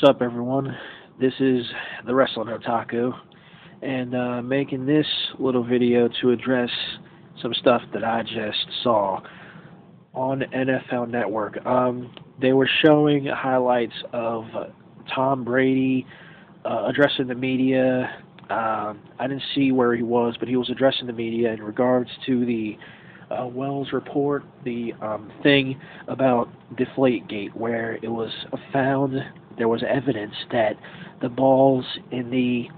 What's up, everyone? This is the Wrestling Otaku, and making this little video to address some stuff that I just saw on NFL Network. They were showing highlights of Tom Brady addressing the media. I didn't see where he was, but he was addressing the media in regards to the Wells report, the thing about deflate-gate, where it was found there was evidence that the balls in the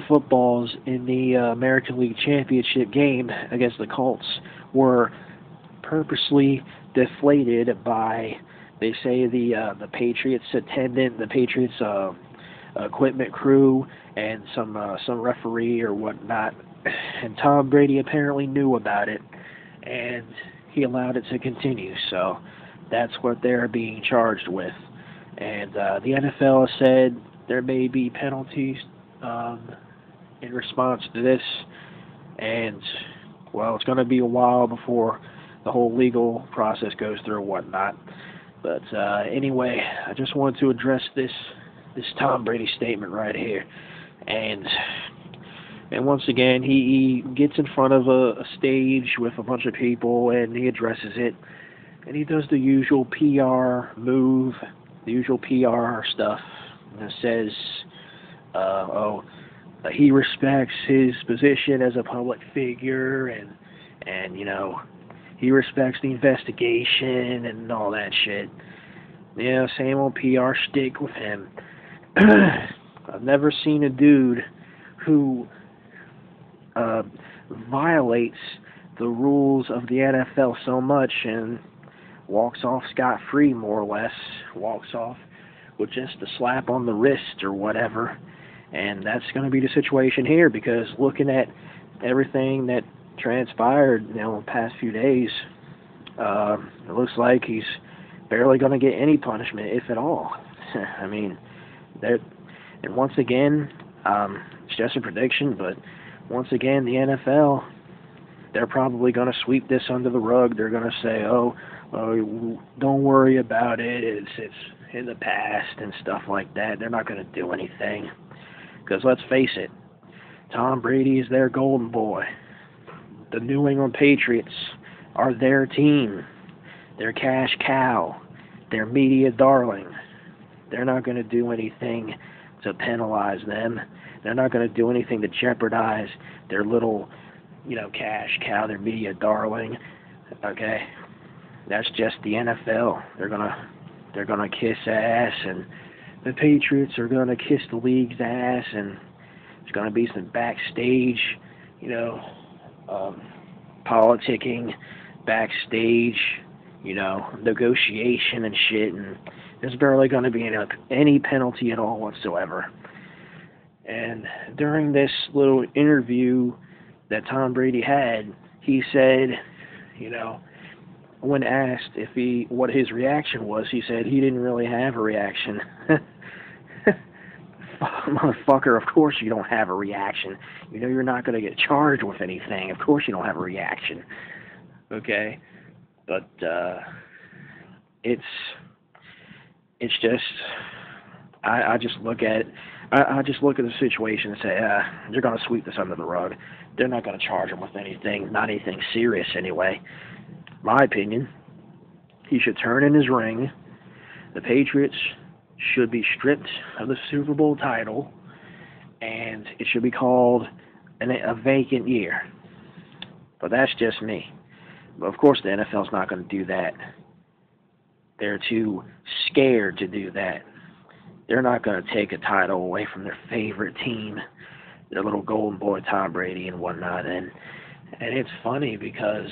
footballs in the American League Championship game against the Colts were purposely deflated by, they say, the Patriots attendant, the Patriots equipment crew, and some referee or whatnot. And Tom Brady apparently knew about it, and he allowed it to continue. So that's what they're being charged with. And the NFL has said there may be penalties in response to this, and well, it's going to be a while before the whole legal process goes through and whatnot. But anyway, I just wanted to address this Tom Brady statement right here, and once again, he gets in front of a stage with a bunch of people and he addresses it, and he does the usual PR move, the usual PR stuff, and says, he respects his position as a public figure, and you know, he respects the investigation and all that shit. Yeah, same old PR shtick with him. I've never seen a dude who violates the rules of the NFL so much and walks off scot-free, more or less, walks off with just a slap on the wrist or whatever. And that's going to be the situation here, because looking at everything that transpired, in the past few days, it looks like he's barely going to get any punishment, if at all. I mean, and once again, it's just a prediction, but once again, the NFL, they're probably going to sweep this under the rug. They're going to say, oh, don't worry about it. It's in the past and stuff like that. They're not going to do anything. Because let's face it, Tom Brady is their golden boy. The New England Patriots are their team, their cash cow, their media darling. They're not going to do anything to penalize them. They're not going to do anything to jeopardize their little, cash cow, their media darling. Okay, that's just the NFL. They're gonna kiss ass, and the Patriots are gonna kiss the league's ass, and there's gonna be some backstage, politicking, backstage, negotiation and shit, and there's barely going to be any penalty at all whatsoever. And during this little interview that Tom Brady had, he said, when asked what his reaction was, he said he didn't really have a reaction. Motherfucker, of course you don't have a reaction. You're not going to get charged with anything. Of course you don't have a reaction. Okay? But it's just, I just look at it. I just look at the situation and say, they're going to sweep this under the rug. They're not going to charge him with anything, not anything serious anyway. My opinion, he should turn in his ring. The Patriots should be stripped of the Super Bowl title, and it should be called a vacant year. But that's just me. But of course the NFL's not going to do that. They're too scared to do that. They're not going to take a title away from their favorite team, their little golden boy Tom Brady and whatnot. And it's funny because,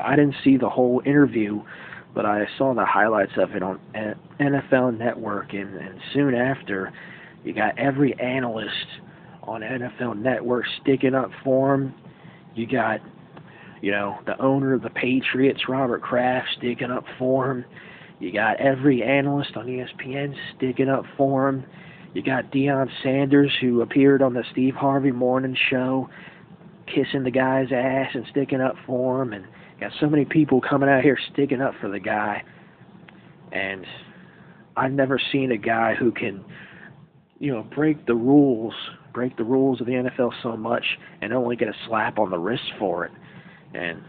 I didn't see the whole interview, but I saw the highlights of it on NFL Network, and soon after, you got every analyst on NFL Network sticking up for him. You got, the owner of the Patriots, Robert Kraft, sticking up for him. You got every analyst on ESPN sticking up for him. You got Deion Sanders, who appeared on the Steve Harvey Morning Show, kissing the guy's ass and sticking up for him. And got so many people coming out here sticking up for the guy. And I've never seen a guy who can, break the rules of the NFL so much and only get a slap on the wrist for it. And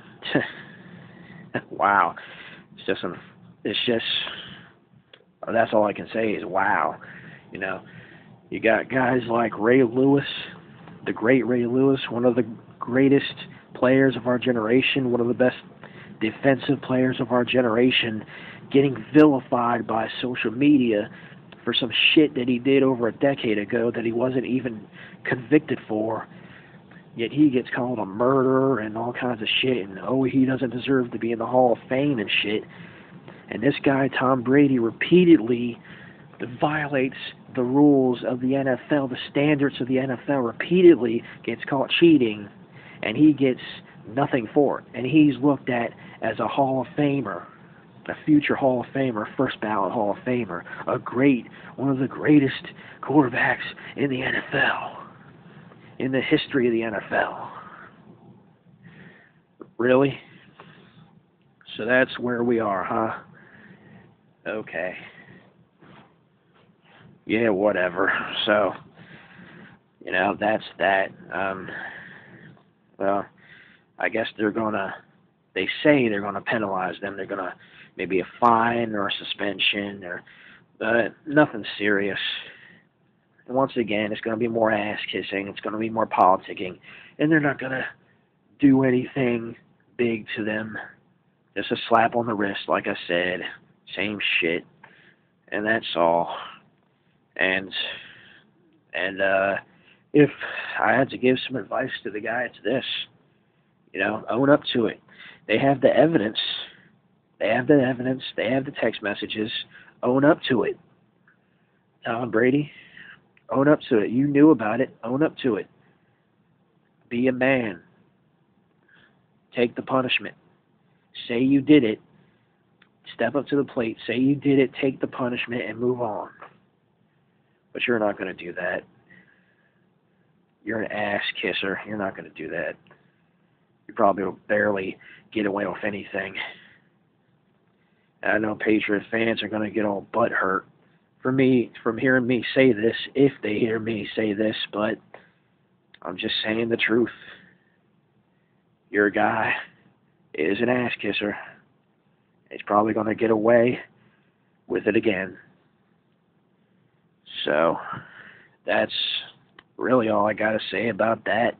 wow, it's just that's all I can say is wow. You know, you got guys like Ray Lewis, the great Ray Lewis, one of the greatest players of our generation, one of the best defensive players of our generation, getting vilified by social media for some shit that he did over a decade ago that he wasn't even convicted for. Yet he gets called a murderer and all kinds of shit, and he doesn't deserve to be in the Hall of Fame and shit. And this guy, Tom Brady, repeatedly violates the rules of the NFL, the standards of the NFL, repeatedly gets caught cheating, and he gets nothing for it. And he's looked at as a Hall of Famer, a future Hall of Famer, first ballot Hall of Famer, one of the greatest quarterbacks in the NFL, in the history of the NFL. Really? So that's where we are, huh? Okay. Yeah, whatever. So, that's that. Well, I guess they say they're gonna penalize them. They're gonna maybe a fine or a suspension or nothing serious. And once again, it's gonna be more ass kissing. It's gonna be more politicking, and they're not gonna do anything big to them. Just a slap on the wrist, like I said. Same shit, and that's all. And if I had to give some advice to the guy, it's this. Own up to it. They have the evidence. They have the text messages. Own up to it. Tom Brady, own up to it. You knew about it. Own up to it. Be a man. Take the punishment. Say you did it. Step up to the plate. Say you did it. Take the punishment and move on. But you're not going to do that. You're an ass kisser. You're not going to do that. You probably will barely get away with anything. I know Patriot fans are going to get all butthurt from hearing me say this, if they hear me say this, but I'm just saying the truth. Your guy is an ass kisser. He's probably going to get away with it again. So, that's really all I got to say about that.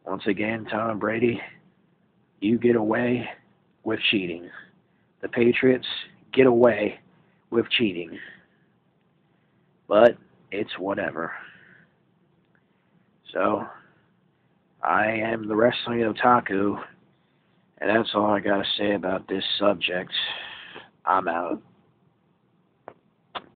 Once again, Tom Brady, you get away with cheating. The Patriots get away with cheating. But it's whatever. So, I am the Wrestling Otaku, and that's all I got to say about this subject. I'm out.